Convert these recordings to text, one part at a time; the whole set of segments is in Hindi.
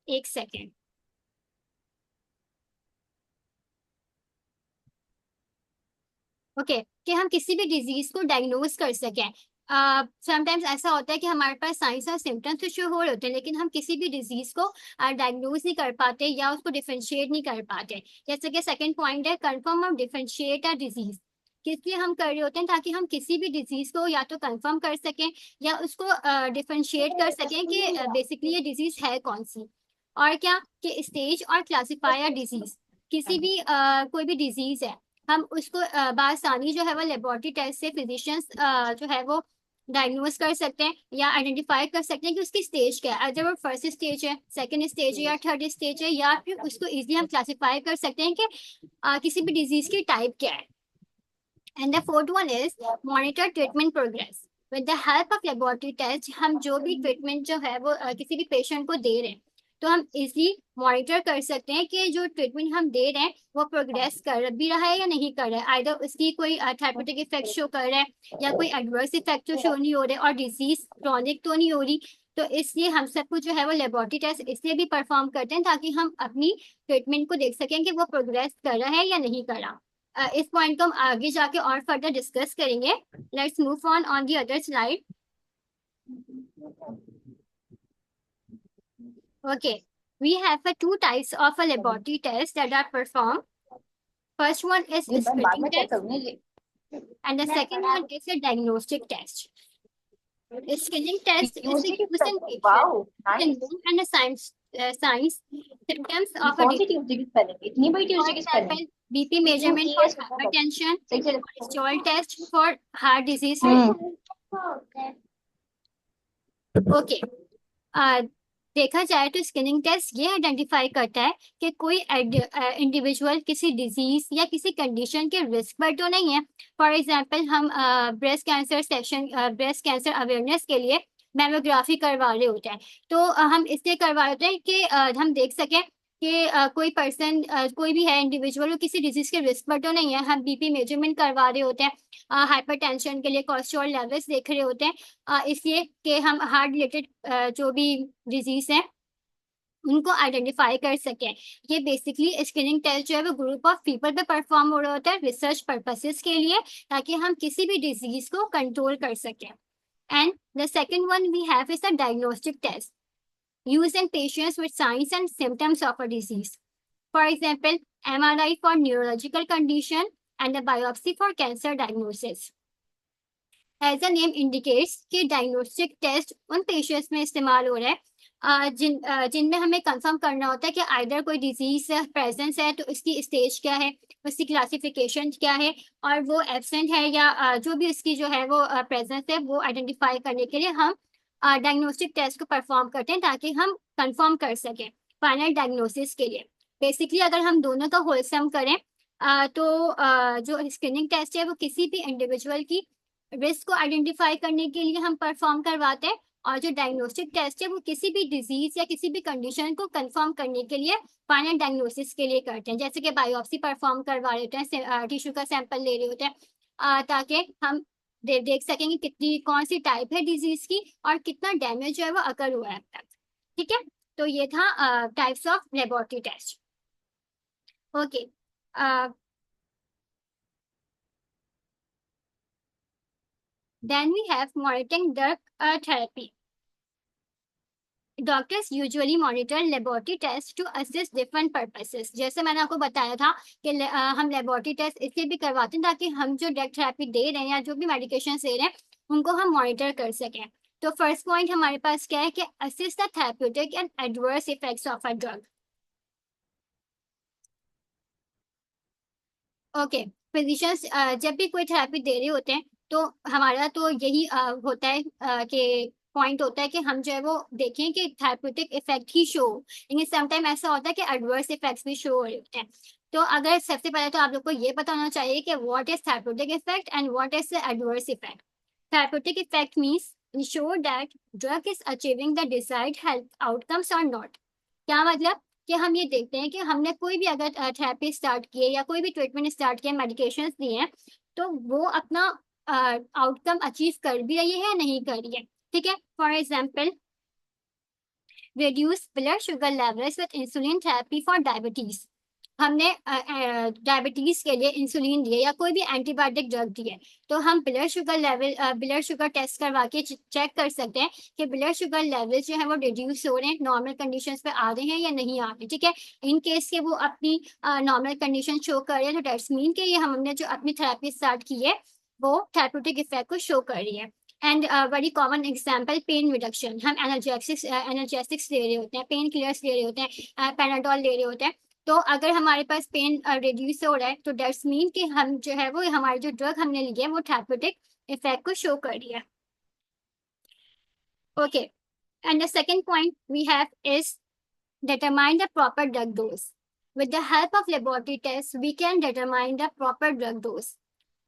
एक सेकेंड। ओके, कि हम किसी भी डिजीज को डायग्नोज कर सकें। समटाइम्स ऐसा होता है कि हमारे पास साइंस और सिम्टम्स तो शो हो रहे होते हैं, लेकिन हम किसी भी डिजीज को डायग्नोज नहीं कर पाते या उसको डिफरेंशिएट नहीं कर पाते। जैसे कि सेकंड पॉइंट है कंफर्म और डिफरेंशिएट अ डिजीज। किस लिए हम कर रहे होते हैं? ताकि हम किसी भी डिजीज को या तो कंफर्म कर सकें या उसको डिफरेंशिएट कर सकें कि बेसिकली ये डिजीज है कौन सी। और क्या कि स्टेज और क्लासिफायर डिजीज। किसी भी कोई भी डिजीज है, हम उसको बासानी जो है वो लेबोरेटरी टेस्ट से फिजिशियंस जो है वो डायग्नोज कर सकते हैं या आइडेंटिफाई कर सकते हैं कि उसकी स्टेज क्या है। अगर वो फर्स्ट स्टेज है, सेकंड स्टेज है या थर्ड स्टेज है, या फिर उसको इजीली हम क्लासिफाई कर सकते हैं कि किसी भी डिजीज की टाइप क्या है। And the fourth one is monitor treatment progress. With the help of laboratory test हम जो भी ट्रीटमेंट जो है वो किसी भी पेशेंट को दे रहे हैं, तो हम इजली मॉनिटर कर सकते हैं कि जो ट्रीटमेंट हम दे रहे हैं वो प्रोग्रेस कर भी रहा है या नहीं कर रहा है। आइदर उसकी कोई थेरेपेटिक इफेक्ट शो कर रहा है या कोई एडवर्स इफेक्ट तो शो नहीं हो रहे और डिजीज क्रॉनिक तो नहीं हो रही। तो इसलिए हम सबको जो है वो लेबोरेटरी टेस्ट इसलिए भी परफॉर्म करते हैं ताकि हम अपनी ट्रीटमेंट को देख सकें कि वो प्रोग्रेस कर रहा है या नहीं कर रहा। इस पॉइंट को हम आगे जाके और फर्दर डिस्कस करेंगे। Let's move on the other slide. Okay, we have two types of a laboratory test that are performed. First one is ये मैं बाद screening में चेक test, करूंगी ये। and the second one is a diagnostic test. The screening test is a Tuesday की use in patient wow with a nice. known and a signs symptoms ये of a कौन सी disease. ट्यूसडे की स्पेलिंग, इतनी बड़ी For ट्यूसडे की spelling. example, BP you measurement E for S होता है बस। hypertension, सही से। cholesterol test for heart disease. Okay. देखा जाए तो स्क्रीनिंग टेस्ट ये आइडेंटिफाई करता है कि कोई इंडिविजुअल किसी डिजीज या किसी कंडीशन के रिस्क पर तो नहीं है। फॉर एग्जांपल, हम ब्रेस्ट कैंसर अवेयरनेस के लिए मैमोग्राफी करवा रहे होते हैं। तो हम इसलिए करवा रहे होते हैं कि हम देख सकें कि कोई पर्सन कोई भी है इंडिविजुअल वो किसी डिजीज के रिस्क पर तो नहीं है। हम बीपी मेजरमेंट करवा रहे होते हैं, हाइपरटेंशन के लिए कोलेस्ट्रॉल लेवल्स देख रहे होते हैं, इसलिए कि हम हार्ट रिलेटेड जो भी डिजीज हैं उनको आइडेंटिफाई कर सकें। ये बेसिकली स्क्रीनिंग टेस्ट जो है वो ग्रुप ऑफ पीपल पे परफॉर्म हो रहा होता है रिसर्च पर्पसेस के लिए, ताकि हम किसी भी डिजीज को कंट्रोल कर सकें। And the second one we have is a diagnostic test used in patients with signs and symptoms of a disease. For example, MRI for neurological condition and a biopsy for cancer diagnosis. As a name indicates कि डायग्नोस्टिक टेस्ट उन पेशेंट्स में इस्तेमाल हो रहा है जिनमें हमें कंफर्म करना होता है कि आइदर कोई डिजीज प्रेजेंस है तो उसकी स्टेज क्या है, उसकी क्लासिफिकेशन क्या है, और वो एब्सेंट है या जो भी उसकी जो है वो प्रेजेंस है वो आइडेंटिफाई करने के लिए हम डायग्नोस्टिक टेस्ट को परफॉर्म करते हैं ताकि हम कंफर्म कर सकें फाइनल डायग्नोसिस के लिए। बेसिकली अगर हम दोनों का होलसम करें जो स्क्रीनिंग टेस्ट है वो किसी भी इंडिविजुअल की रिस्क को आइडेंटिफाई करने के लिए हम परफॉर्म करवाते हैं, और जो डायग्नोस्टिक टेस्ट है वो किसी भी डिजीज या किसी भी कंडीशन को कंफर्म करने के लिए फाइनल डायग्नोसिस के लिए करते हैं। जैसे कि बायोप्सी परफॉर्म करवा रहे होते हैं, टिश्यू का सैंपल ले रहे होते हैं ताकि हम देख सकेंगे कितनी कौन सी टाइप है डिजीज की और कितना डैमेज जो है वो अकर हुआ है अब तक। ठीक है, तो ये था types of laboratory test. Okay, then we have monitoring drug therapy. Doctors usually monitor laboratory test to assist different purposes. जैसे मैंने आपको बताया था कि हम लेबोरेटरी टेस्ट इसलिए भी करवाते हैं ताकि हम जो ड्रग थेरेपी दे रहे हैं या जो भी मेडिकेशन दे रहे हैं उनको हम मॉनिटर कर सकें। तो फर्स्ट पॉइंट हमारे पास क्या है कि assist the therapeutic and adverse effects of a drug. Okay, physicians जब भी कोई थेरेपी दे रहे होते हैं तो हमारा तो यही होता है कि पॉइंट होता है कि हम जो है वो देखें कि थेरेप्यूटिक इफेक्ट ही शो हो, लेकिन समटाइम ऐसा होता है कि एडवर्स इफेक्ट्स भी शो हो रहे होते हैं। तो अगर सबसे पहले तो आप लोग को ये पता होना चाहिए कि what is therapeutic effect and what is the adverse effect. Therapeutic effect means ensure that drug is achieving the desired health outcomes और नॉट। क्या मतलब कि हम ये देखते हैं कि हमने कोई भी अगर थेरेपी स्टार्ट की है या कोई भी ट्रीटमेंट स्टार्ट किया, मेडिकेशंस दिए हैं, तो वो अपना आउटकम अचीव कर भी रही है या नहीं कर रही है। ठीक है, for example reduce blood sugar levels with insulin therapy for diabetes. हमने डायबिटीज के लिए इंसुलिन दिए या कोई भी एंटीबायोटिक ड्रग दिए, तो हम ब्लड शुगर टेस्ट करवा के चेक कर सकते हैं कि ब्लड शुगर लेवल जो है वो रिड्यूस हो रहे हैं, नॉर्मल कंडीशंस पे आ रहे हैं या नहीं आ रहे, ठीक है। इन केस के वो अपनी नॉर्मल कंडीशन शो कर रहे हैं, तो दैट्स मीन कि ये हमने जो अपनी थेरेपी स्टार्ट की है वो थेरेप्यूटिक इफेक्ट को शो कर रही है। And very common example pain reduction, हम एनर्जेटिक्स ले रहे होते हैं, पेन किलर्स ले रहे होते हैं, पैराडोल ले रहे होते हैं, तो अगर हमारे पास पेन रिड्यूस हो रहा है तो दैट्स मीन कि हम जो है वो हमारी जो ड्रग हमने ली है वो थेरेप्यूटिक इफेक्ट को शो कर रही है। Okay, and the second point we have is determine the proper drug dose. With the help of laboratory tests, we can determine the proper drug dose.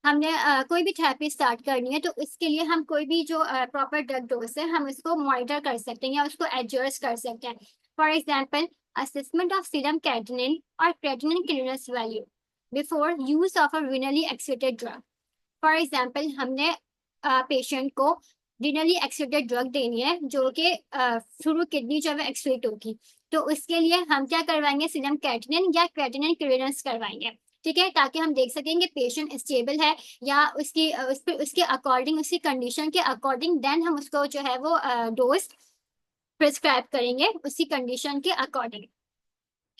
हमने कोई भी थेरेपी स्टार्ट करनी है तो इसके लिए हम कोई भी जो प्रॉपर ड्रग डोज है हम उसको मॉनिटर कर सकते हैं या उसको एडजस्ट कर सकते हैं। For example, assessment of serum creatinine और creatinine clearance value before use of a renally excreted drug. For example, हमने पेशेंट को रिनली एक्सक्रीटेड ड्रग देनी है जो कि थ्रू किडनी जो है एक्सक्रीट होगी, तो उसके लिए हम क्या करवाएंगे, सीरम क्रेटिनिन या क्रेटिनिन क्लियरेंस करवाएंगे, ठीक है, ताकि हम देख सकेंगे पेशेंट स्टेबल है या उसके अकॉर्डिंग, उसकी कंडीशन के अकॉर्डिंग देन हम उसको जो है वो डोज प्रिस्क्राइब करेंगे उसी कंडीशन के according.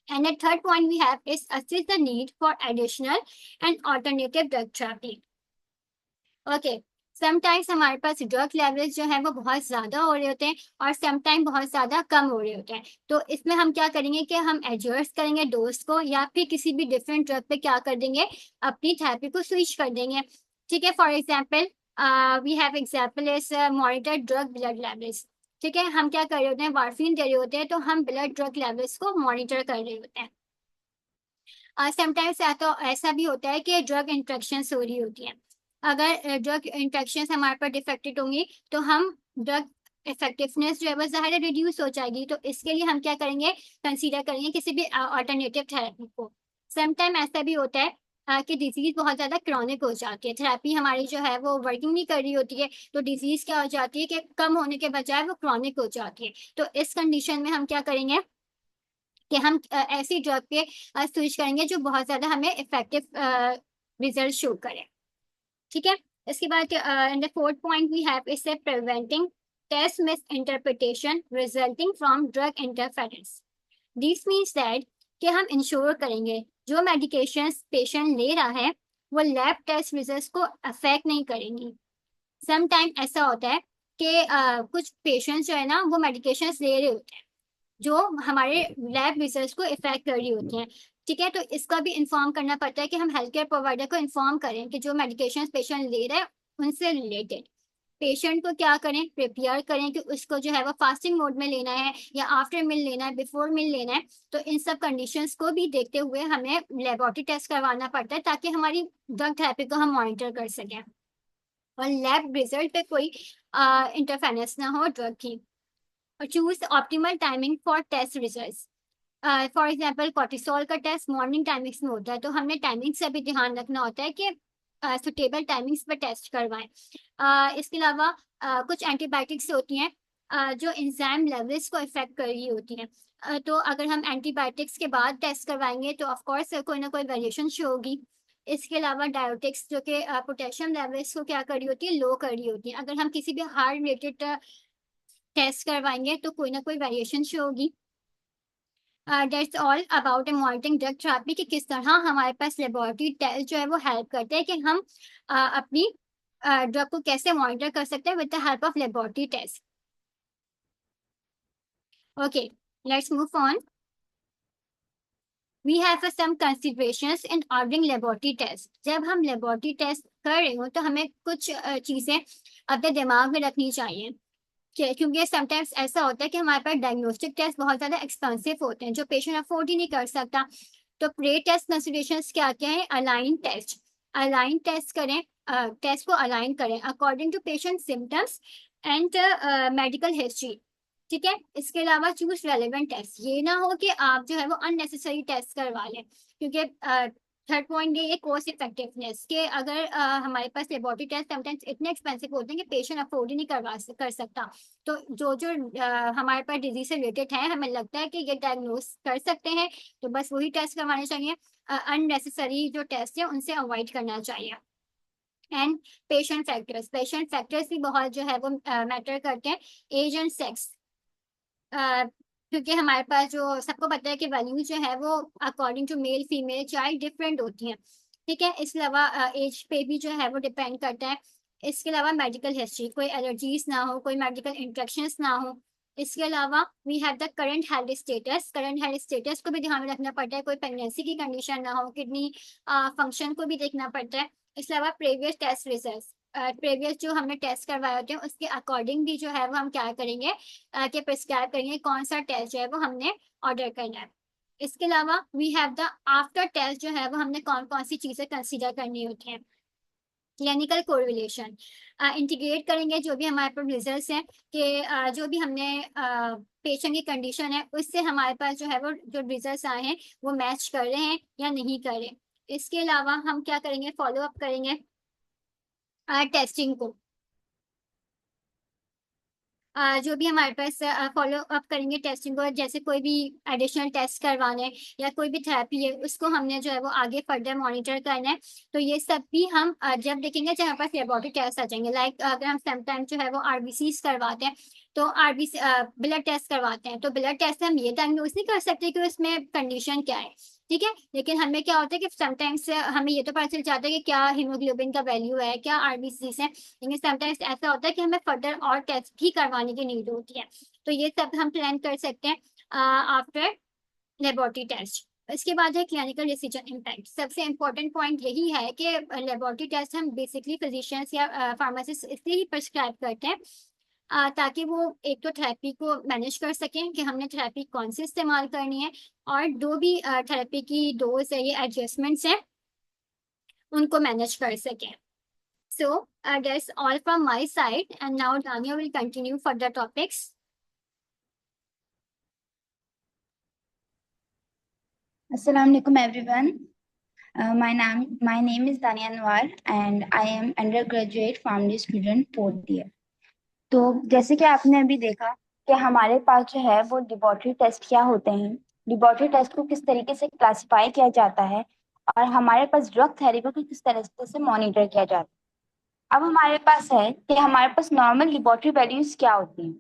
And the third point we have is assess the need for additional and alternative drug therapy. Okay, sometimes हमारे पास ड्रग लेवल्स जो है वो बहुत ज्यादा हो रहे होते हैं और समटाइम बहुत ज्यादा कम हो रहे होते हैं, तो इसमें हम क्या करेंगे कि हम एडजस्ट करेंगे डोज को या फिर किसी भी डिफरेंट ड्रग पे क्या कर देंगे, अपनी थेरेपी को स्विच कर देंगे, ठीक है। For example, we have example is monitor drug blood levels, ठीक है, हम क्या कर रहे होते हैं, वार्फिन दे रहे होते हैं तो हम ब्लड ड्रग लेवल्स को मॉनिटर कर रहे होते हैं। समटाइम्स ऐसा भी होता है कि ड्रग इंट्रैक्शंस हो रही होती हैं, अगर ड्रग इंट्रैक्शंस हमारे पर डिफेक्टेड होंगी तो हम ड्रग इफेक्टिवनेस जो है वो ज़ाहिर रिड्यूस हो जाएगी, तो इसके लिए हम क्या करेंगे, कंसीडर करेंगे किसी भी अल्टरनेटिव थेरेपी को। समटाइम ऐसा भी होता है कि डिजीज बहुत ज़्यादा क्रॉनिक हो जाती है, थेरेपी हमारी जो है वो वर्किंग नहीं कर रही होती है, तो डिजीज क्या हो जाती है कि कम होने के बजाय वो क्रॉनिक हो जाती है, तो इस कंडीशन में हम क्या करेंगे कि हम ऐसी ड्रग पे स्विच करेंगे जो बहुत ज्यादा हमें इफेक्टिव रिजल्ट शो करे, ठीक है। इसके बाद in the fourth point we have is preventing test misinterpretation resulting from drug interference. This means that कि हम इंश्योर करेंगे जो मेडिकेशन पेशेंट ले रहा है वो लैब टेस्ट रिजल्ट को अफेक्ट नहीं करेंगी। समटाइम ऐसा होता है कि कुछ पेशेंट्स जो है ना वो मेडिकेशन ले रहे होते हैं जो हमारे लैब रिसर्च को इफेक्ट कर रही होती हैं, ठीक है, तो इसका भी इन्फॉर्म करना पड़ता है कि हम हेल्थ केयर प्रोवाइडर को इन्फॉर्म करें कि जो मेडिकेशन पेशेंट ले रहे हैं उनसे रिलेटेड पेशेंट को क्या करें, प्रिपेयर करें कि उसको जो है वो फास्टिंग मोड में लेना है या आफ्टर मील लेना है, बिफोर मील लेना है, तो इन सब कंडीशंस को भी देखते हुए हमें लेबोरेटरी टेस्ट करवाना पड़ता है ताकि हमारी ड्रग थेरेपी को हम मॉनिटर कर सकें और लैब रिजल्ट पे कोई इंटरफेरेंस ना हो ड्रग की। और choose optimal timing for test results. For example, cortisol का टेस्ट मॉर्निंग टाइमिंग्स में होता है, तो हमने टाइमिंग से भी ध्यान रखना होता है कि सुटेबल टाइमिंग्स पर टेस्ट करवाएं। इसके अलावा कुछ एंटीबायोटिक्स होती हैं जो इंजाइम लेवल्स को इफेक्ट कर रही होती हैं, तो अगर हम एंटीबायोटिक्स के बाद टेस्ट करवाएंगे तो ऑफ कोर्स कोई ना कोई वेरिएशन शो होगी। इसके अलावा डायोटिक्स जो कि पोटेशियम लेवल्स को क्या कर रही होती है, लो कर रही होती है, अगर हम किसी भी हार्ट रिलेटेड टेस्ट करवाएंगे तो कोई ना कोई वेरिएशन शो होगी। That's all about A monitoring drug therapy कि किस तरह हमारे पास लेबोरेटरी टेस्ट जो है वो हेल्प करते हैं कि हम अपनी ड्रग को कैसे मॉनिटर कर सकते हैं with the help of laboratory test. Okay, let's move on. We have some considerations in ordering laboratory test. जब हम लेबोरेटरी टेस्ट कर रहे हो तो हमें कुछ चीज़ें अपने दिमाग में रखनी चाहिए क्योंकि समटाइम्स ऐसा होता है कि हमारे पास डायग्नोस्टिक टेस्ट बहुत ज़्यादा एक्सपेंसिव होते हैं जो पेशेंट अफोर्ड ही नहीं कर सकता, तो प्रे टेस्ट कंसिडरेशंस क्या क्या है, अलाइन टेस्ट, अलाइन टेस्ट करें, टेस्ट को अलाइन करें according to patient symptoms and medical history, ठीक है। इसके अलावा चूज रेलेवेंट टेस्ट, ये ना हो कि आप जो है वो अननेसेसरी टेस्ट करवा लें, क्योंकि थर्ड पॉइंट ये कॉस्ट इफेक्टिवनेस के अगर हमारे पास लेबोरेटरी टेस्ट समटाइम्स इतने एक्सपेंसिव होते हैं कि पेशेंट अफोर्ड ही नहीं कर सकता। तो जो जो हमारे पास डिजीज से रिलेटेड है, हमें लगता है कि ये डायग्नोस कर सकते हैं, तो बस वही टेस्ट करवाने चाहिए। अननेसेसरी जो टेस्ट है उनसे अवॉइड करना चाहिए। एंड पेशेंट फैक्टर्स भी बहुत जो है वो मैटर करते हैं। एज एंड सेक्स, क्योंकि हमारे पास जो सबको पता है कि वैल्यू जो है वो according to male female child different होती हैं। ठीक है, इसके अलावा एज पे भी जो है वो डिपेंड करता है। इसके अलावा मेडिकल हिस्ट्री, कोई एलर्जीज ना हो, कोई मेडिकल इंट्रेक्शंस ना हो। इसके अलावा we have the current health status को भी ध्यान में रखना पड़ता है। कोई प्रेगनेंसी की कंडीशन ना हो, किडनी फंक्शन को भी देखना पड़ता है। इसके अलावा प्रीवियस टेस्ट रिजल्ट, प्रीवियस जो हमने टेस्ट करवाए होते हैं उसके अकॉर्डिंग भी जो है वो हम क्या करेंगे कि प्रिस्क्राइब करेंगे कौन सा टेस्ट जो है वो हमने ऑर्डर करना है। इसके अलावा we have the after test जो है वो हमने कौन कौन सी चीजें कंसीडर करनी होती हैं। क्लिनिकल कोरिलेशन इंटीग्रेट करेंगे जो भी हमारे पास रिजल्ट्स हैं कि जो भी हमने पेशेंट की कंडीशन है उससे हमारे पास जो है वो जो रिजल्ट्स आए हैं वो मैच कर रहे हैं या नहीं कर रहे। इसके अलावा हम क्या करेंगे, फॉलो अप करेंगे टेस्टिंग को। जो भी हमारे पास फॉलो अप करेंगे टेस्टिंग को, जैसे कोई भी एडिशनल टेस्ट करवाने या कोई भी थेरेपी है उसको हमने जो है वो आगे फर्दर मॉनिटर करना है। तो ये सब भी हम जब देखेंगे जब हमारे पास लेबोरेटरी टेस्ट आ जाएंगे। लाइक अगर हम समटाइम जो है वो आरबीसी करवाते हैं, तो आरबीसी ब्लड टेस्ट करवाते हैं, तो ब्लड टेस्ट से हम ये डायग्नोज नहीं कर सकते कि उसमें कंडीशन क्या है। ठीक है, लेकिन हमें क्या होता है कि समटाइम्स हमें ये तो पता चल जाता है कि क्या हीमोग्लोबिन का वैल्यू है, क्या आरबीसी है। लेकिन समटाइम्स ऐसा होता है कि हमें फर्दर और टेस्ट भी करवाने की नीड होती है। तो ये सब हम प्लान कर सकते हैं आफ्टर लेबोरेटरी टेस्ट। इसके बाद है क्लिनिकल डिसीजन इम्पैक्ट। सबसे इम्पोर्टेंट पॉइंट यही है कि लेबोरेटरी टेस्ट हम बेसिकली फिजिशियंस या फार्मासिस्ट इसलिए ही प्रिस्क्राइब करते हैं ताकि वो एक तो थेरेपी को मैनेज कर सकें कि हमने थेरेपी कौन सी इस्तेमाल करनी है, और दो भी थेरेपी की डोज है ये एडजस्टमेंट्स हैं उनको मैनेज कर सकें। So that's all from my side, and now Dania will continue for the topics. Assalamu alaikum everyone. My name is Dania Anwar and I am undergraduate pharmacy student fourth year. तो जैसे कि आपने अभी देखा कि हमारे पास जो है वो लेबोरेटरी टेस्ट क्या होते हैं, लेबोरेटरी टेस्ट को किस तरीके से क्लासिफाई किया जाता है और हमारे पास ड्रग थेरेपी को किस तरह से मॉनिटर किया जाता है। अब हमारे पास है कि हमारे पास नॉर्मल लेबोरेटरी वैल्यूज क्या होती हैं।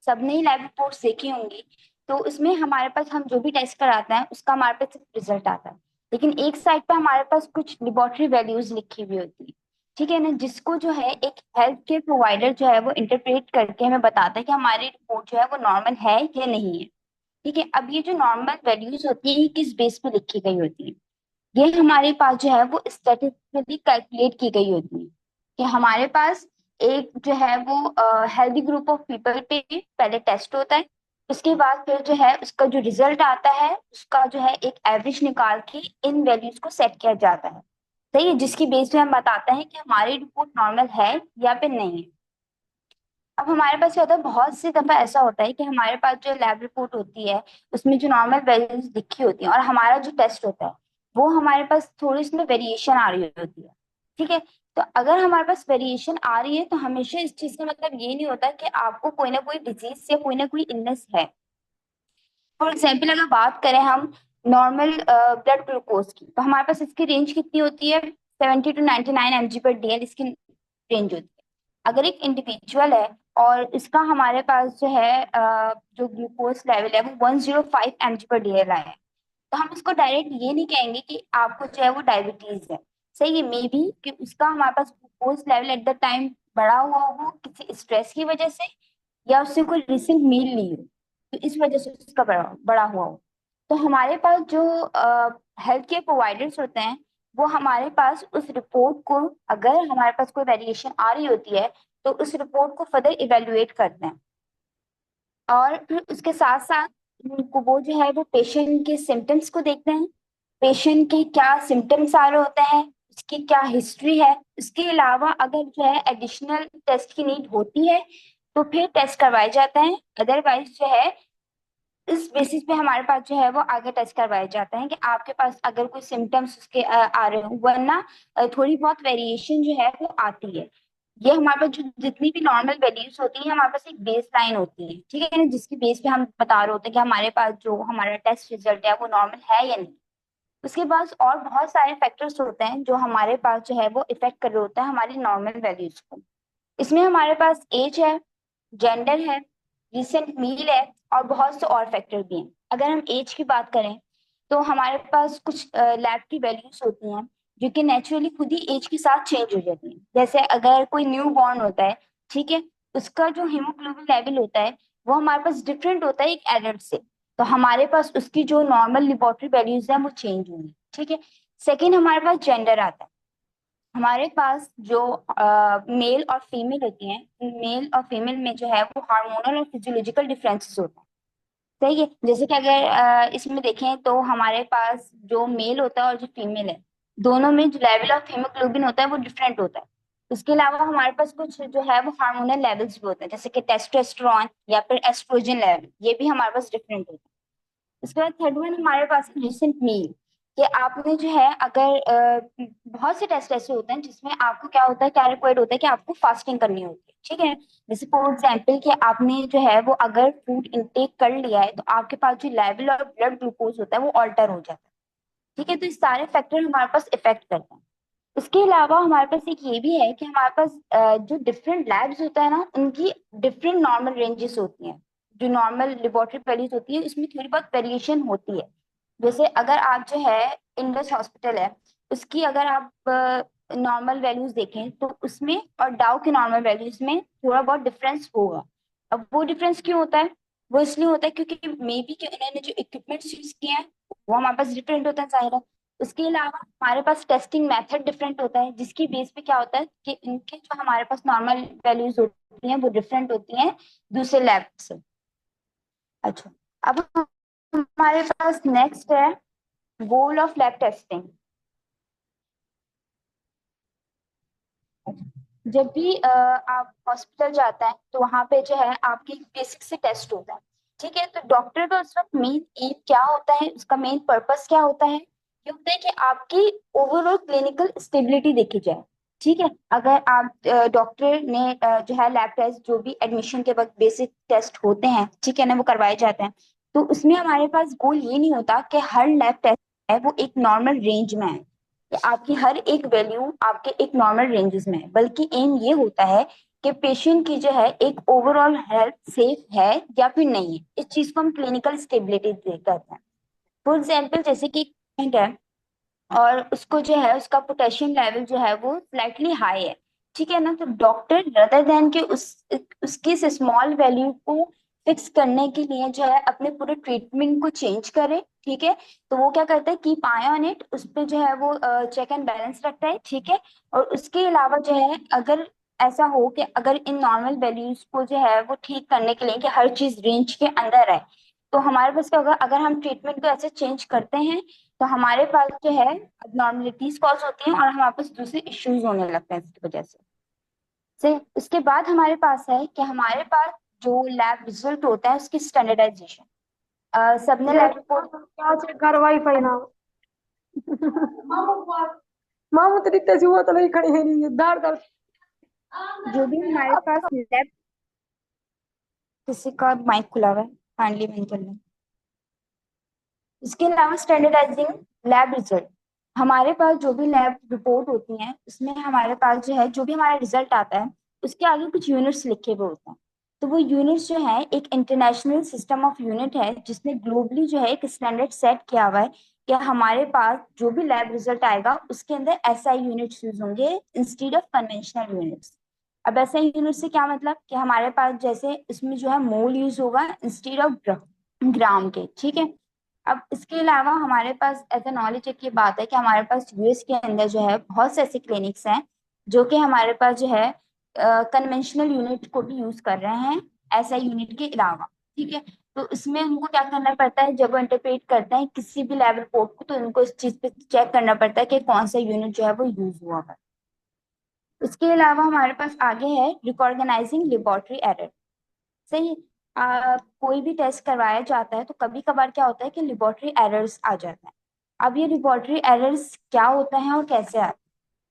सबने ही लैब रिपोर्ट्स देखी होंगी, तो उसमें हमारे पास हम जो भी टेस्ट कराते हैं उसका हमारे पास रिजल्ट आता है, लेकिन एक साइड पे हमारे पास कुछ लेबोरेटरी वैल्यूज लिखी हुई होती है। ठीक है ना, जिसको जो है एक हेल्थ केयर प्रोवाइडर जो है वो इंटरप्रेट करके हमें बताता है कि हमारी रिपोर्ट जो है वो नॉर्मल है या नहीं है। ठीक है, अब ये जो नॉर्मल वैल्यूज होती है ये किस बेस पे लिखी गई होती है, ये हमारे पास जो है वो स्टैटिस्टिकली कैलकुलेट की गई होती है कि हमारे पास एक जो है वो हेल्दी ग्रुप ऑफ पीपल पे पहले टेस्ट होता है, उसके बाद फिर जो है उसका जो रिजल्ट आता है उसका जो है एक एवरेज निकाल के इन वैल्यूज को सेट किया जाता है। सही है, जिसकी बेस पे हम बताते हैं कि हमारी रिपोर्ट नॉर्मल है या फिर नहीं है। अब हमारे पास क्या होता है, बहुत सी दफा ऐसा होता है कि हमारे पास जो लैब रिपोर्ट होती है उसमें जो नॉर्मल वैल्यूज लिखी होती है और हमारा जो टेस्ट होता है वो हमारे पास थोड़ी इसमें वेरिएशन आ रही होती है। ठीक है, तो अगर हमारे पास वेरिएशन आ रही है तो हमेशा इस चीज का मतलब ये नहीं होता कि आपको कोई ना कोई डिजीज या कोई ना कोई इलनेस है। फॉर एग्जाम्पल अगर बात करें हम नॉर्मल ब्लड ग्लूकोज की, तो हमारे पास इसकी रेंज कितनी होती है, 70 to 99 mg/dl इसकी रेंज होती है। अगर एक इंडिविजुअल है और इसका हमारे पास जो है जो ग्लूकोज लेवल है वो 105 mg/dl आया है, तो हम इसको डायरेक्ट ये नहीं कहेंगे कि आपको जो है वो डायबिटीज है। सही है, मे बी कि उसका हमारे पास glucose level at the time बढ़ा हुआ हो किसी स्ट्रेस की वजह से, या उससे कोई रिसेंट मील ली हो तो इस वजह से उसका बड़ा बड़ा हुआ हो। तो हमारे पास जो हेल्थ केयर प्रोवाइडर्स होते हैं वो हमारे पास उस रिपोर्ट को, अगर हमारे पास कोई वेरिएशन आ रही होती है तो उस रिपोर्ट को फर्दर इवेल्युएट करते हैं, और फिर उसके साथ साथ उनको वो जो है वो पेशेंट के सिम्टम्स को देखते हैं, पेशेंट के क्या सिम्टम्स आ रहे होते हैं, उसकी क्या हिस्ट्री है। इसके अलावा अगर जो है एडिशनल टेस्ट की नीड होती है तो फिर टेस्ट करवाए जाते हैं, अदरवाइज जो है इस बेसिस पे हमारे पास जो है वो आगे टेस्ट करवाए जाते हैं कि आपके पास अगर कोई सिम्टम्स उसके आ रहे हो, वरना थोड़ी बहुत वेरिएशन जो है वो आती है। ये हमारे पास जो जितनी भी नॉर्मल वैल्यूज होती है, हमारे पास एक बेस लाइन होती है, ठीक है ना, जिसकी बेस पे हम बता रहे होते हैं कि हमारे पास जो हमारा टेस्ट रिजल्ट है वो नॉर्मल है या नहीं। उसके बाद और बहुत सारे फैक्टर्स होते हैं जो हमारे पास जो है वो इफेक्ट कर रहे होते हैं हमारी नॉर्मल वैल्यूज को। इसमें हमारे पास एज है, जेंडर है, रिसेंट मील है, और बहुत से और फैक्टर भी हैं। अगर हम एज की बात करें तो हमारे पास कुछ लैब की वैल्यूज होती हैं जो कि नेचुरली खुद ही एज के साथ चेंज हो जाती हैं। जैसे अगर कोई न्यू बॉर्न होता है, ठीक है, उसका जो हीमोग्लोबिन लेवल होता है वो हमारे पास डिफरेंट होता है एक एडल्ट से। तो हमारे पास उसकी जो नॉर्मल लेबोरेटरी वैल्यूज है वो चेंज होंगी, ठीक है। सेकेंड हमारे पास जेंडर आता है। हमारे पास जो मेल और फीमेल होती हैं, मेल और फीमेल में जो है वो हार्मोनल और फिजियोलॉजिकल डिफरेंसेस होते हैं। सही है। जैसे कि अगर इसमें देखें तो हमारे पास जो मेल होता है और जो फीमेल है, दोनों में जो लेवल ऑफ हीमोग्लोबिन होता है वो डिफरेंट होता है। उसके अलावा हमारे पास कुछ जो है वो हार्मोनल लेवल्स भी होते हैं, जैसे कि टेस्टोस्टेरोन या फिर एस्ट्रोजन लेवल, ये भी हमारे पास डिफरेंट होता है। उसके बाद थर्ड वन हमारे पास रिसेंट मील, कि आपने जो है अगर बहुत से टेस्ट ऐसे होते हैं जिसमें आपको क्या होता है, क्या रिक्वायर्ड होता है कि आपको फास्टिंग करनी होती है, ठीक है। जैसे फॉर एग्जाम्पल कि आपने जो है वो अगर फूड इंटेक कर लिया है तो आपके पास जो लेवल और ब्लड ग्लूकोज होता है वो ऑल्टर हो जाता है, ठीक है। तो इस सारे फैक्टर हमारे पास इफेक्ट करते हैं। उसके अलावा हमारे पास एक ये भी है कि हमारे पास जो डिफरेंट लैब्स होता है ना, उनकी डिफरेंट नॉर्मल रेंजेस होती हैं। जो नॉर्मल लेबोरेटरी वैल्यूज होती है उसमें थोड़ी बहुत वेरिएशन होती है। जैसे अगर आप जो है इंडस हॉस्पिटल है, उसकी अगर आप नॉर्मल वैल्यूज देखें तो उसमें और डाउ के नॉर्मल वैल्यूज में थोड़ा बहुत डिफरेंस होगा। अब वो डिफरेंस क्यों होता है? वो इसलिए होता है क्योंकि मे बी कि उन्होंने जो इक्विपमेंट्स यूज किए हैं वो हमारे पास डिफरेंट होता है, जाहिर है। उसके अलावा हमारे पास टेस्टिंग मेथड डिफरेंट होता है, जिसकी बेस पे क्या होता है कि इनके जो हमारे पास नॉर्मल वैल्यूज होती हैं वो डिफरेंट होती हैं दूसरे लैब से। अच्छा, अब हमारे पास नेक्स्ट है गोल ऑफ लैब टेस्टिंग। जब भी आप हॉस्पिटल जाते हैं तो वहां पे जो है आपकी बेसिक से टेस्ट होता है, ठीक है। तो डॉक्टर का उस वक्त मेन एम क्या होता है, उसका मेन पर्पस क्या होता है? ये होता है कि आपकी ओवरऑल क्लिनिकल स्टेबिलिटी देखी जाए, ठीक है। अगर आप डॉक्टर ने जो है लैब टेस्ट जो भी एडमिशन के वक्त बेसिक टेस्ट होते हैं, ठीक है ना, वो करवाए जाते हैं। तो उसमें हमारे पास गोल ये नहीं होता कि हर लैब टेस्ट है वो एक नॉर्मल रेंज में है, कि आपकी हर एक वैल्यू आपके एक नॉर्मल रेंजेस में है, बल्कि एम ये होता है कि पेशेंट की जो है एक ओवरऑल हेल्थ सेफ है या फिर नहीं है। इस चीज को हम क्लिनिकल स्टेबिलिटी कहते हैं। फॉर एग्जाम्पल जैसे कि एक पेशेंट है और उसको जो है उसका पोटेशियम लेवल जो है वो स्लाइटली हाई है, ठीक है ना, तो डॉक्टर रदर देन के उसकी इस स्मॉल वैल्यू को फिक्स करने के लिए जो है अपने पूरे ट्रीटमेंट को चेंज करे, ठीक है। तो वो क्या करता है, कीप आई ऑन इट, उस पे जो है वो चेक एंड बैलेंस रखता है, ठीक है। और उसके अलावा जो है अगर ऐसा हो कि अगर इन नॉर्मल वैल्यूज को जो है वो ठीक करने के लिए कि हर चीज रेंज के अंदर है, तो हमारे पास क्या होगा, अगर हम ट्रीटमेंट को ऐसे चेंज करते हैं तो हमारे पास जो है abnormalities कॉज होती हैं और हमारे पास दूसरे इश्यूज होने लगते हैं इसकी वजह से। उसके बाद हमारे पास है कि हमारे पास जो लैब रिजल्ट होता है उसकी स्टैंडर्डाइजेशन। सबने ये लैब रिपोर्ट क्या चेक कार्रवाई पाहिना मामू तरी त्याची होत नाही खड़ी है नहीं दार दार जो भी हमारे पास लैब, किसी का माइक खुला हुआ है, काइंडली बंद कर लें। इसके अलावा स्टैंडर्डाइजिंग लैब रिजल्ट, हमारे पास जो भी लैब रिपोर्ट होती हैं उसमें हमारे पास जो है जो भी हमारा रिजल्ट आता है उसके आगे कुछ यूनिट्स लिखे हुए होते हैं। तो वो यूनिट्स जो है एक इंटरनेशनल सिस्टम ऑफ यूनिट है जिसने ग्लोबली जो है एक स्टैंडर्ड सेट किया हुआ है कि हमारे पास जो भी लैब रिजल्ट आएगा उसके अंदर एसआई यूनिट्स यूज होंगे इंस्टीड ऑफ कन्वेंशनल यूनिट्स। अब एसआई यूनिट से क्या मतलब कि हमारे पास जैसे इसमें जो है मोल यूज होगा इंस्टीड ऑफ ग्राम के, ठीक है। अब इसके अलावा हमारे पास एज ए नॉलेज एक ये बात है कि हमारे पास यूएस के अंदर जो है बहुत से ऐसे क्लिनिक्स हैं जो कि हमारे पास जो है कन्वेंशनल यूनिट को भी यूज कर रहे हैं ऐसा यूनिट के अलावा, ठीक है। तो इसमें उनको क्या करना पड़ता है, जब वो इंटरप्रेट करते हैं किसी भी लैब रिपोर्ट को तो उनको इस चीज पे चेक करना पड़ता है कि कौन सा यूनिट जो है वो यूज हुआ है। इसके अलावा हमारे पास आगे है रिकॉर्गनाइजिंग लेबोरेटरी एरर। सही है। कोई भी टेस्ट करवाया जाता है तो कभी कभार क्या होता है कि लेबोरेटरी एरर्स आ जाता है। अब ये लेबोरेटरी एरर्स क्या होता है और कैसे आते हैं?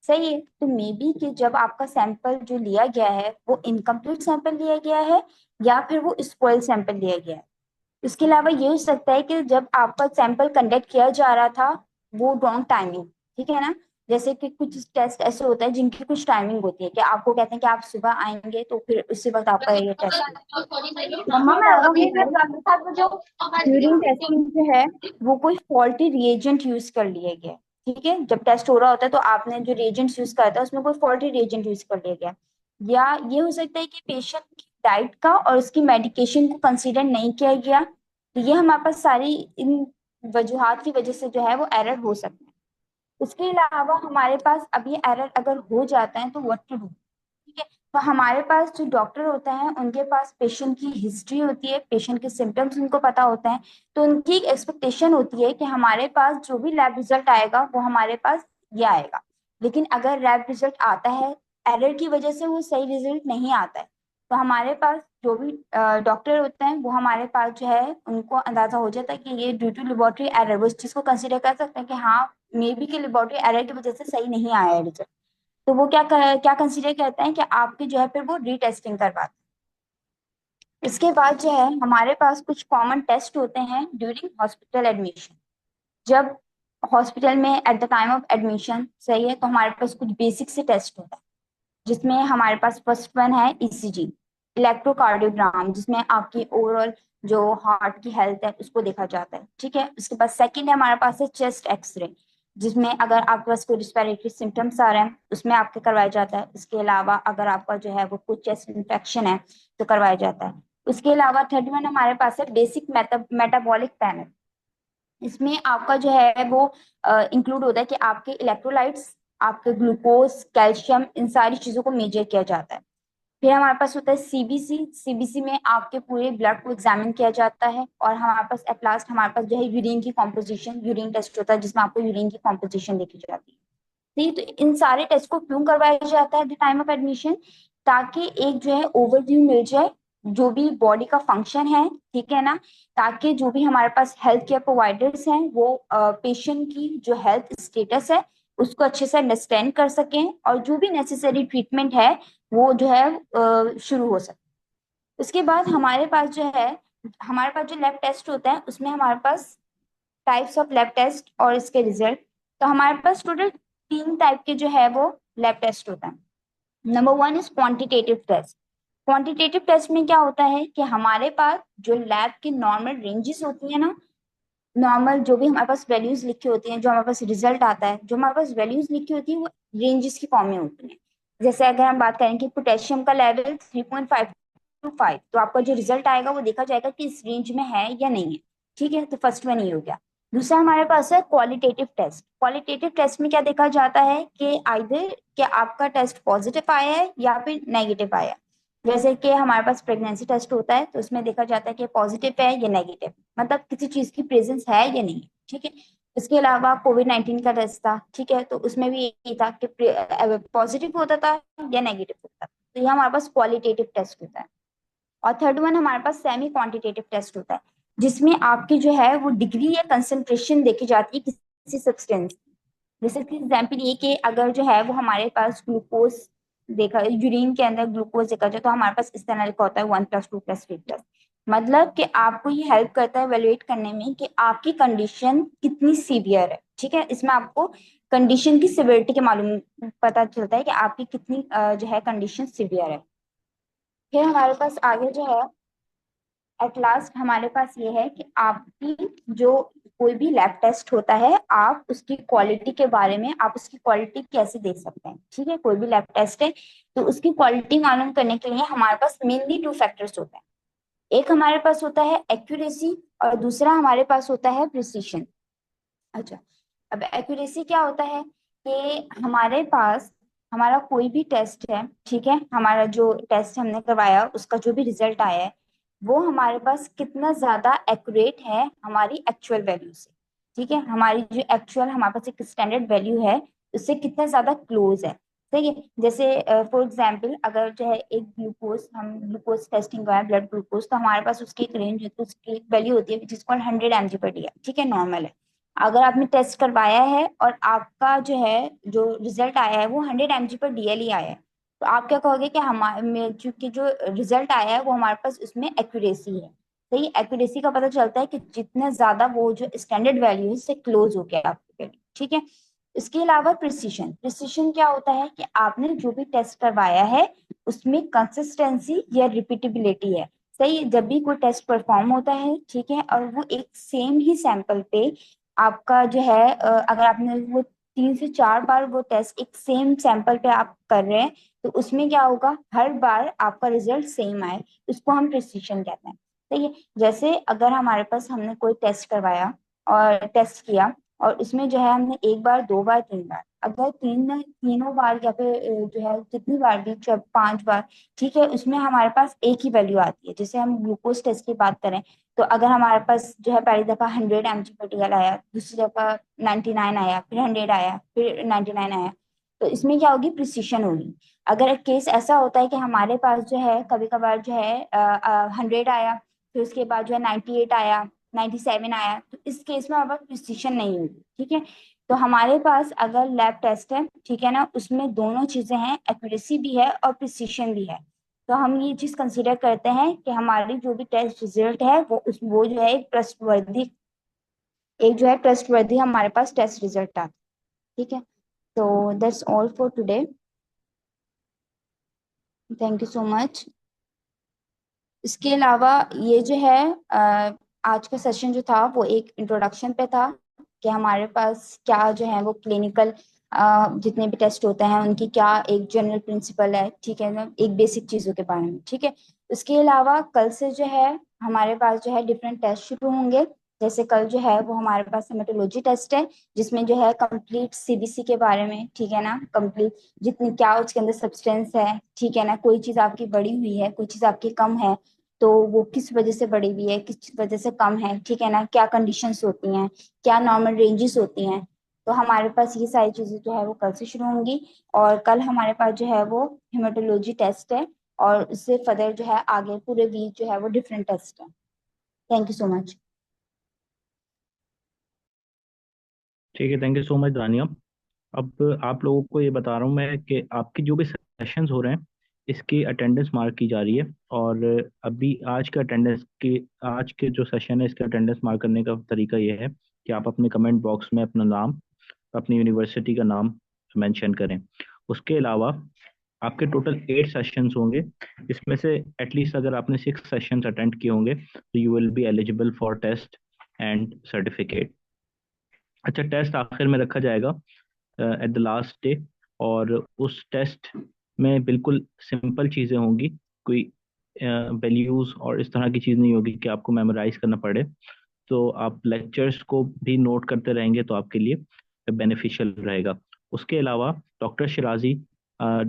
सही है, तो मे बी कि जब आपका सैंपल जो लिया गया है वो इनकम्प्लीट सैंपल लिया गया है या फिर वो स्पॉइल सैंपल लिया गया है। इसके अलावा ये हो सकता है कि जब आपका सैंपल कंडक्ट किया जा रहा था वो रॉन्ग टाइमिंग, ठीक है ना। जैसे कि कुछ टेस्ट ऐसे होता है जिनकी कुछ टाइमिंग होती है कि आपको कहते हैं कि आप सुबह आएंगे तो फिर उसी वक्त आपका ये टेस्ट मम्मा इसके मैं अलावा अभी मैं हमारे आपके साथ में जो ड्यूरिंग टेस्टिंग जो है वो कोई फॉल्टी रिएजेंट यूज कर लिया गया है। ठीक है, जब टेस्ट हो रहा होता है तो आपने जो रिएजेंट यूज करा था उसमें कोई फॉल्टी रिएजेंट यूज कर लिया गया, या ये हो सकता है कि पेशेंट की डाइट का और उसकी मेडिकेशन को कंसीडर नहीं किया गया। तो ये हमारे पास सारी इन वजूहात की वजह से जो है वो एरर हो सकता है। उसके अलावा हमारे पास अब ये एरर अगर हो जाता है तो व्हाट टू डू। ठीक है, तो हमारे पास जो डॉक्टर होता है उनके पास पेशेंट की हिस्ट्री होती है, पेशेंट के सिम्टम्स उनको पता होता है। तो उनकी एक्सपेक्टेशन होती है कि हमारे पास जो भी लैब रिजल्ट आएगा वो हमारे पास ये आएगा। लेकिन अगर लैब रिजल्ट आता है एरर की वजह से वो सही रिजल्ट नहीं आता है, तो हमारे पास जो भी डॉक्टर होते हैं वो हमारे पास जो है उनको अंदाजा हो जाता है कि ये ड्यू टू लेबोरेटरी एरर, वो इस चीज को कंसिडर कर सकते हैं कि हाँ मे बी के लेबोरेटरी एरर की वजह से सही नहीं आया है रिजल्ट। तो वो क्या कंसीडर करते हैं कि आपकी जो है फिर वो रीटेस्टिंग करवाते हैं। इसके बाद जो है हमारे पास कुछ कॉमन टेस्ट होते हैं ड्यूरिंग हॉस्पिटल एडमिशन। जब हॉस्पिटल में eight the time of admission, सही है, तो हमारे पास कुछ बेसिक से टेस्ट होता है जिसमें हमारे पास फर्स्ट वन है ईसीजी, इलेक्ट्रोकार्डियोग्राम, जिसमें आपकी ओवरऑल जो हार्ट की हेल्थ है उसको देखा जाता है। ठीक है, उसके बाद सेकंड है हमारे पास है चेस्ट एक्सरे, जिसमें अगर आपके पास कोई रिस्पिरेटरी सिम्टम्स आ रहे हैं उसमें आपके करवाया जाता है। इसके अलावा अगर आपका जो है वो कुछ चेस्ट इन्फेक्शन है तो करवाया जाता है। उसके अलावा थर्ड वन हमारे पास है बेसिक मेटाबॉलिक पैनल। इसमें आपका जो है वो इंक्लूड होता है कि आपके इलेक्ट्रोलाइट्स, आपके ग्लूकोज, कैल्शियम, इन सारी चीजों को मेजर किया जाता है। फिर हमारे पास होता है सीबीसी। सीबीसी में आपके पूरे ब्लड को एग्जामिन किया जाता है। और हमारे पास एट लास्ट हमारे पास जो है यूरिन की कॉम्पोजिशन, यूरिन टेस्ट होता है जिसमें आपको यूरिन की कॉम्पोजिशन देखी जाती है। ठीक, तो इन सारे टेस्ट को क्यों करवाया जाता है eight the time of admission? ताकि एक जो है ओवरव्यू मिल जाए जो भी बॉडी का फंक्शन है, ठीक है ना। ताकि जो भी हमारे पास हेल्थ केयर प्रोवाइडर्स हैं वो पेशेंट की जो हेल्थ स्टेटस है उसको अच्छे से अंडरस्टैंड कर सकें और जो भी नेसेसरी ट्रीटमेंट है वो जो है शुरू हो सके। उसके बाद हमारे पास जो है हमारे पास जो लैब टेस्ट होता है उसमें हमारे पास टाइप्स ऑफ लैब टेस्ट और इसके रिजल्ट। तो हमारे पास टोटल 3 टाइप के जो है वो लैब टेस्ट होता है। Number one is quantitative test. Quantitative test में क्या होता है कि हमारे पास जो लैब की नॉर्मल रेंजेस होती है ना, नॉर्मल जो भी हमारे पास वैल्यूज लिखी होती हैं, जो हमारे पास रिजल्ट आता है, जो हमारे पास वैल्यूज लिखी होती है वो रेंजेस की फॉर्म में होती हैं। जैसे अगर हम बात करें कि पोटेशियम का लेवल 3.5 to 5, तो आपका जो रिजल्ट आएगा वो देखा जाएगा कि इस रेंज में है या नहीं है। ठीक है, तो फर्स्ट वन ये हो गया। दूसरा हमारे पास है क्वालिटेटिव टेस्ट। क्वालिटेटिव टेस्ट में क्या देखा जाता है कि आइदर कि आपका टेस्ट पॉजिटिव आया है या फिर नेगेटिव आया है। जैसे कि हमारे पास प्रेगनेंसी टेस्ट होता है तो उसमें देखा जाता है कि पॉजिटिव है या नेगेटिव, मतलब किसी चीज की प्रेजेंस है या नहीं। ठीक है, इसके अलावा कोविड-19 का टेस्ट था, ठीक है, तो उसमें भी यही था कि पॉजिटिव होता था या नेगेटिव होता था। तो ये हमारे पास क्वालिटेटिव टेस्ट होता है। और थर्ड वन हमारे पास सेमी क्वांटिटेटिव टेस्ट होता है जिसमें आपकी जो है वो डिग्री या कंसेंट्रेशन देखी जाती है किसी सब्सटेंस। जैसे कि एग्जाम्पल ये कि अगर जो है वो हमारे पास ग्लूकोज देखा, यूरिन के अंदर ग्लूकोज देखा जाए तो हमारे पास इस तरह लिखा होता है 1+2+3+। मतलब कि आपको ये हेल्प करता है एवेलुएट करने में कि आपकी कंडीशन कितनी सीवियर है। ठीक है, इसमें आपको कंडीशन की सिवियरिटी के मालूम पता चलता है कि आपकी कितनी जो है कंडीशन सीवियर है। फिर हमारे पास आगे जो है एट लास्ट हमारे पास ये है कि आपकी जो कोई भी लैब टेस्ट होता है आप उसकी क्वालिटी के बारे में, आप उसकी क्वालिटी कैसे देख सकते हैं। ठीक है, कोई भी लैब टेस्ट है तो उसकी क्वालिटी मालूम करने के लिए हमारे पास मेनली 2 फैक्टर्स होते हैं। एक हमारे पास होता है एक्यूरेसी और दूसरा हमारे पास होता है प्रिसीशन। अच्छा, अब एक्यूरेसी क्या होता है कि हमारे पास हमारा कोई भी टेस्ट है, ठीक है, हमारा जो टेस्ट हमने करवाया उसका जो भी रिजल्ट आया है वो हमारे पास कितना ज्यादा एक्यूरेट है हमारी एक्चुअल वैल्यू से। ठीक है, हमारी जो एक्चुअल हमारे पास एक स्टैंडर्ड वैल्यू है उससे कितना ज्यादा क्लोज है। सही है। जैसे फॉर एग्जाम्पल अगर जो है एक ग्लूकोज, हम ग्लूकोज टेस्टिंग कराएं, ब्लड ग्लूकोज, तो हमारे पास उसकी एक रेंज होती है, उसकी एक वैल्यू होती है जिसको 100 mg/dl, ठीक है, नॉर्मल है। अगर आपने टेस्ट करवाया है और आपका जो है जो रिजल्ट आया है वो 100 mg/dl ही आया है, तो आप क्या कहोगे कि हमारे चूंकि जो रिजल्ट आया है वो हमारे पास उसमें एक्यूरेसी है। सही, एक्यूरेसी का पता चलता है कि जितना ज्यादा वो जो स्टैंडर्ड वैल्यू है उससे क्लोज हो गया आपके वैल्यू, ठीक है। इसके अलावा प्रिसीशन, प्रिसीशन क्या होता है कि आपने जो भी टेस्ट करवाया है उसमें कंसिस्टेंसी या रिपीटेबिलिटी है। सही, जब भी कोई टेस्ट परफॉर्म होता है, ठीक है, और वो एक सेम ही सैंपल पे आपका जो है अगर आपने वो 3 से 4 बार वो टेस्ट एक सेम सैंपल पे आप कर रहे हैं, तो उसमें क्या होगा, हर बार आपका रिजल्ट सेम आए, उसको हम प्रिसीशन कहते हैं। सही है। जैसे अगर हमारे पास हमने कोई टेस्ट करवाया और टेस्ट किया, और उसमें जो है हमने 1 बार, 2 बार, 3 बार, अगर तीनों बार या फिर जो है जितनी बार भी, 5 बार, ठीक है, उसमें हमारे पास एक ही वैल्यू आती है। जैसे हम ग्लूकोज टेस्ट की बात करें, तो अगर हमारे पास जो है पहली दफा 100 mg/dl आया, दूसरी दफा 99 आया, फिर 100 आया, फिर 99 आया, तो इसमें क्या होगी, प्रिसीशन होगी। अगर केस ऐसा होता है कि हमारे पास जो है कभी कभार जो है 100 आया, फिर उसके बाद जो है 98 आया, 97 आया, तो इस केस में हमारे पास प्रिसीशन नहीं होगी, ठीक है। तो हमारे पास अगर लैब टेस्ट है, ठीक है ना, उसमें दोनों चीजें हैं, एक्यूरेसी भी है और प्रिसीशन भी है। तो हम ये चीज कंसीडर करते हैं कि हमारी जो भी टेस्ट रिजल्ट है वो जो है एक ट्रस्टवर्दी, एक जो है ट्रस्टवर्दी हमारे पास टेस्ट रिजल्ट आता है, ठीक है। तो that's all for today. Thank you so much. इसके अलावा ये जो है आज का सेशन जो था वो एक इंट्रोडक्शन पे था कि हमारे पास क्या जो है वो क्लिनिकल जितने भी टेस्ट होते हैं उनकी क्या एक जनरल प्रिंसिपल है, ठीक है ना, एक बेसिक चीज़ों के बारे में, ठीक है। उसके अलावा कल से जो है हमारे पास जो है डिफरेंट टेस्ट शुरू होंगे। जैसे कल जो है वो हमारे पास हेमेटोलॉजी टेस्ट है, जिसमें जो है कंप्लीट सीबीसी के बारे में, ठीक है ना, कंप्लीट जितनी क्या उसके अंदर सब्सटेंस है, ठीक है ना, कोई चीज़ आपकी बढ़ी हुई है, कोई चीज़ आपकी कम है, तो वो किस वजह से बढ़ी हुई है, किस वजह से कम है, ठीक है ना, क्या कंडीशंस होती हैं, क्या नॉर्मल रेंजेस होती हैं। तो हमारे पास ये सारी चीजें जो है वो कल से शुरू होंगी। और कल हमारे पास जो है वो हेमेटोलॉजी टेस्ट है, और उससे फर्दर जो है आगे पूरे वीक जो है वो डिफरेंट टेस्ट है। Thank you so much. ठीक है, थैंक यू सो मच दानिया। अब आप लोगों को ये बता रहा हूँ मैं कि आपके जो भी सेशंस हो रहे हैं इसकी अटेंडेंस मार्क की जा रही है। और अभी आज के जो सेशन है इसके अटेंडेंस मार्क करने का तरीका ये है कि आप अपने कमेंट बॉक्स में अपना नाम, अपनी यूनिवर्सिटी का नाम मेंशन करें। उसके अलावा आपके टोटल 8 सेशंस होंगे। इसमें से एटलीस्ट अगर आपने 6 सेशंस अटेंड किए होंगे तो you will be eligible for test and certificate. अच्छा, टेस्ट आखिर में रखा जाएगा एट द लास्ट डे। और उस टेस्ट में बिल्कुल सिंपल चीज़ें होंगी, कोई वैल्यूज और इस तरह की चीज़ नहीं होगी कि आपको मेमोराइज करना पड़े। तो आप लेक्चर्स को भी नोट करते रहेंगे तो आपके लिए बेनिफिशियल रहेगा। उसके अलावा डॉक्टर शिराजी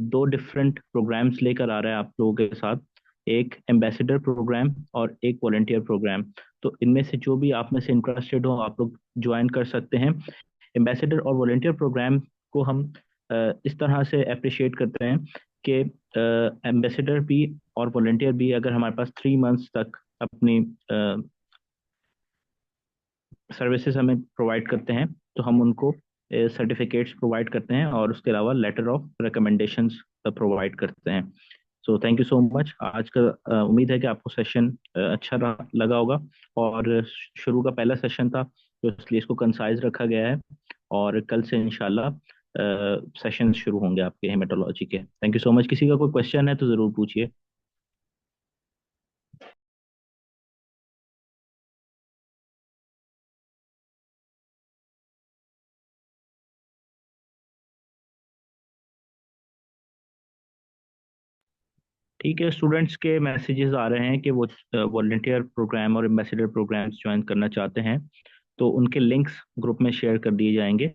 2 डिफरेंट प्रोग्राम्स लेकर आ रहा है आप लोगों के साथ, एक एम्बेसडर प्रोग्राम और एक वॉलंटियर प्रोग्राम। तो इनमें से जो भी आप में से इंटरेस्टेड हो आप लोग ज्वाइन कर सकते हैं। एम्बेसडर और वॉलंटियर प्रोग्राम को हम इस तरह से अप्रिशिएट करते हैं कि एम्बेसडर भी और वॉलंटियर भी अगर हमारे पास 3 मंथ्स तक अपनी सर्विसेज हमें प्रोवाइड करते हैं तो हम उनको सर्टिफिकेट्स प्रोवाइड करते हैं और उसके अलावा लेटर ऑफ रिकमेंडेशंस प्रोवाइड करते हैं। So thank you so much. आज का उम्मीद है कि आपको सेशन अच्छा लगा होगा। और शुरू का पहला सेशन था तो इसलिए इसको कंसाइज रखा गया है। और कल से इंशाल्लाह सेशन शुरू होंगे आपके हेमेटोलॉजी के। Thank you so much. किसी का कोई क्वेश्चन है तो ज़रूर पूछिए। ठीक है, स्टूडेंट्स के मैसेजेस आ रहे हैं कि वो वॉलंटियर प्रोग्राम और एम्बेसडर प्रोग्राम्स ज्वाइन करना चाहते हैं, तो उनके लिंक्स ग्रुप में शेयर कर दिए जाएंगे।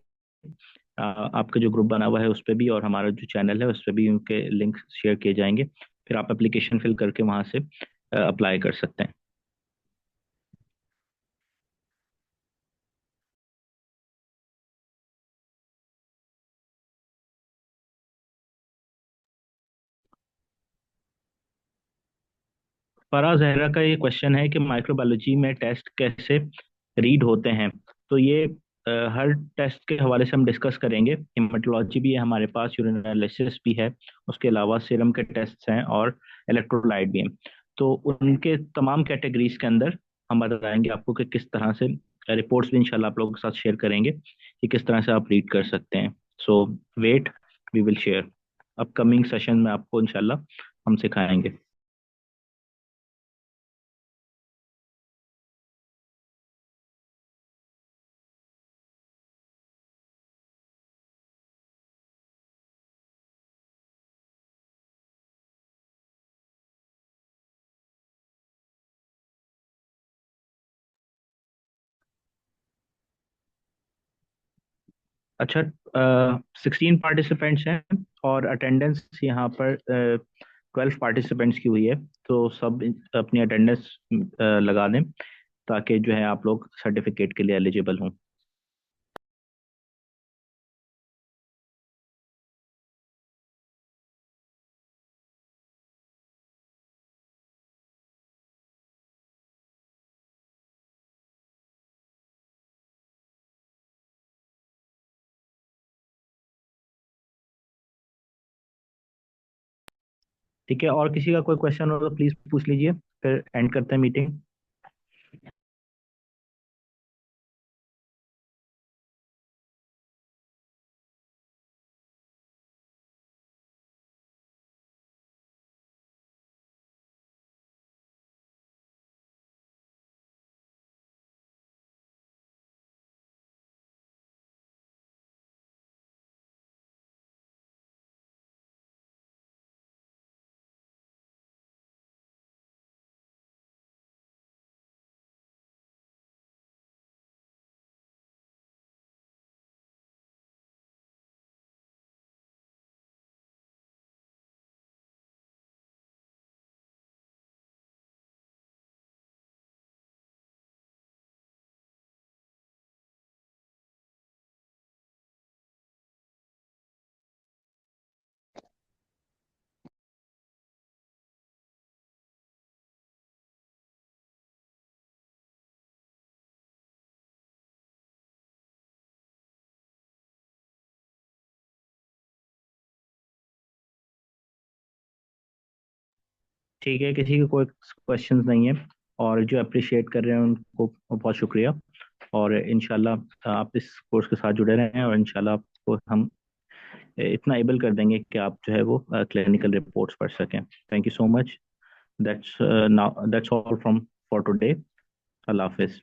आपका जो ग्रुप बना हुआ है उस पर भी और हमारा जो चैनल है उस पर भी उनके लिंक शेयर किए जाएंगे। फिर आप एप्लीकेशन फिल करके वहाँ से अप्लाई कर सकते हैं। फराह जहरा का ये क्वेश्चन है कि माइक्रोबायोलॉजी में टेस्ट कैसे रीड होते हैं। तो ये हर टेस्ट के हवाले से हम डिस्कस करेंगे। हेमाटोलॉजी भी है हमारे पास, यूरिन एनालिसिस भी है, उसके अलावा सीरम के टेस्ट हैं और इलेक्ट्रोलाइट भी हैं। तो उनके तमाम कैटेगरीज के अंदर हम बताएंगे आपको कि किस तरह से, रिपोर्ट्स भी इंशाल्लाह आप लोगों के साथ शेयर करेंगे कि किस तरह से आप रीड कर सकते हैं। So wait, we will share upcoming session में आपको इंशाल्लाह हम सिखाएंगे। अच्छा, 16 पार्टिसिपेंट्स हैं और अटेंडेंस यहाँ पर 12 पार्टिसिपेंट्स की हुई है। तो सब अपनी अटेंडेंस लगा दें ताकि जो है आप लोग सर्टिफिकेट के लिए एलिजिबल हों। ठीक है, और किसी का कोई क्वेश्चन हो तो प्लीज़ पूछ लीजिए, फिर एंड करते हैं मीटिंग। ठीक है, किसी के कोई क्वेश्चंस नहीं है, और जो अप्रिशिएट कर रहे हैं उनको बहुत शुक्रिया। और इंशाल्लाह आप इस कोर्स के साथ जुड़े रहें और इंशाल्लाह आपको हम इतना एबल कर देंगे कि आप जो है वो क्लिनिकल रिपोर्ट्स पढ़ सकें। Thank you so much. That's all from for today. अल्लाह हाफिज़।